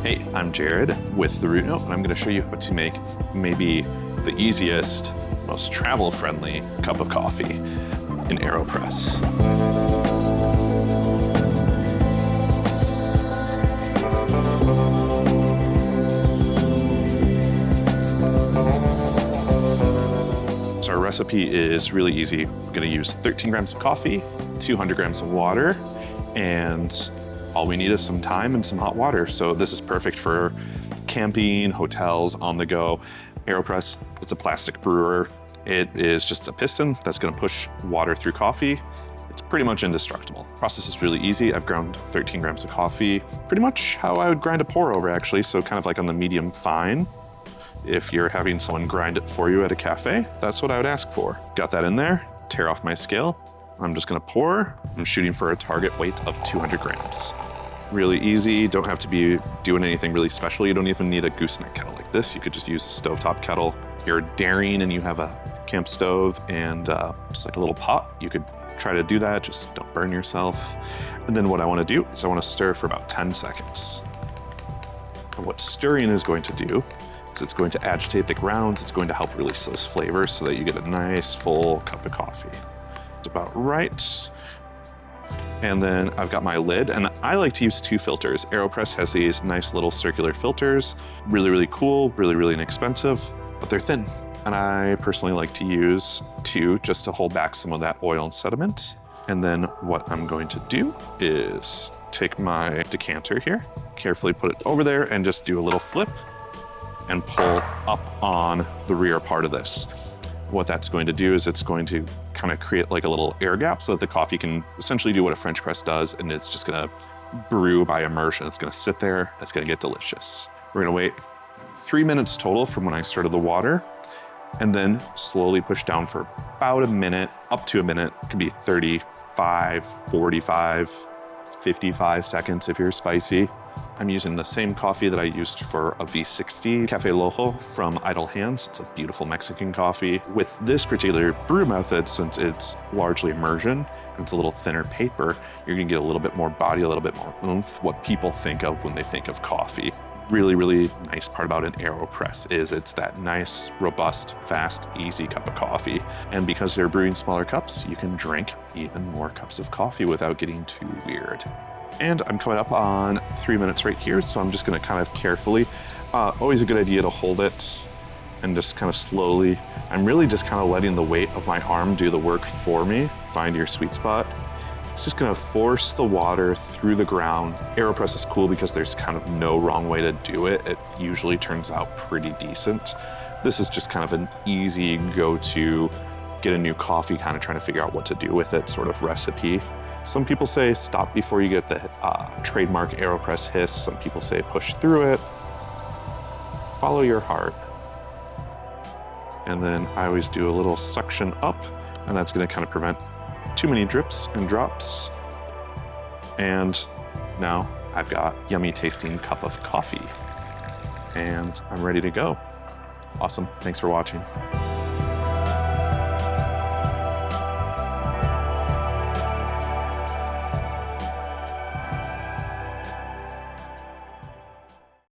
Hey, I'm Jared with The Root Note, and I'm going to show you how to make maybe the easiest, most travel-friendly cup of coffee in AeroPress. So our recipe is really easy. We're going to use 13 grams of coffee, 200 grams of water, and all we need is some time and some hot water. So this is perfect for camping, hotels, on the go. AeroPress, it's a plastic brewer. It is just a piston that's gonna push water through coffee. It's pretty much indestructible. Process is really easy. I've ground 13 grams of coffee, pretty much how I would grind a pour over actually, so kind of like on the medium fine. If you're having someone grind it for you at a cafe, that's what I would ask for. Got that in there, tear off my scale. I'm just gonna pour. I'm shooting for a target weight of 200 grams. Really easy, don't have to be doing anything really special. You don't even need a gooseneck kettle like this. You could just use a stovetop kettle. If you're daring and you have a camp stove and just like a little pot, you could try to do that, just don't burn yourself. And then what I wanna do is I wanna stir for about 10 seconds. And what stirring is going to do is it's going to agitate the grounds, it's going to help release those flavors so that you get a nice full cup of coffee. It's about right. And then I've got my lid, and I like to use 2 filters. AeroPress has these nice little circular filters. Really, really cool, really, really inexpensive, but they're thin. And I personally like to use 2 just to hold back some of that oil and sediment. And then what I'm going to do is take my decanter here, carefully put it over there, and just do a little flip and pull up on the rear part of this. What that's going to do is it's going to kind of create like a little air gap so that the coffee can essentially do what a French press does, and it's just gonna brew by immersion. It's gonna sit there, it's gonna get delicious. We're gonna wait 3 minutes total from when I started the water, and then slowly push down for about a minute, up to a minute. It can be 35, 45, 55 seconds if you're spicy. I'm using the same coffee that I used for a V60 Cafe Lojo from Idle Hands. It's a beautiful Mexican coffee. With this particular brew method, since it's largely immersion and it's a little thinner paper, you're gonna get a little bit more body, a little bit more oomph, what people think of when they think of coffee. Really, really nice part about an AeroPress is it's that nice, robust, fast, easy cup of coffee. And because they're brewing smaller cups, you can drink even more cups of coffee without getting too weird. And I'm coming up on 3 minutes right here, so I'm just gonna kind of carefully, always a good idea to hold it and just kind of slowly, I'm really just kind of letting the weight of my arm do the work for me. Find your sweet spot. It's just gonna force the water through the ground. AeroPress is cool because there's kind of no wrong way to do it. It usually turns out pretty decent. This is just kind of an easy go-to, get a new coffee, kind of trying to figure out what to do with it sort of recipe. Some people say stop before you get the trademark AeroPress hiss. Some people say push through it. Follow your heart. And then I always do a little suction up, and that's gonna kind of prevent too many drips and drops. And now I've got yummy tasting cup of coffee. And I'm ready to go. Awesome, thanks for watching.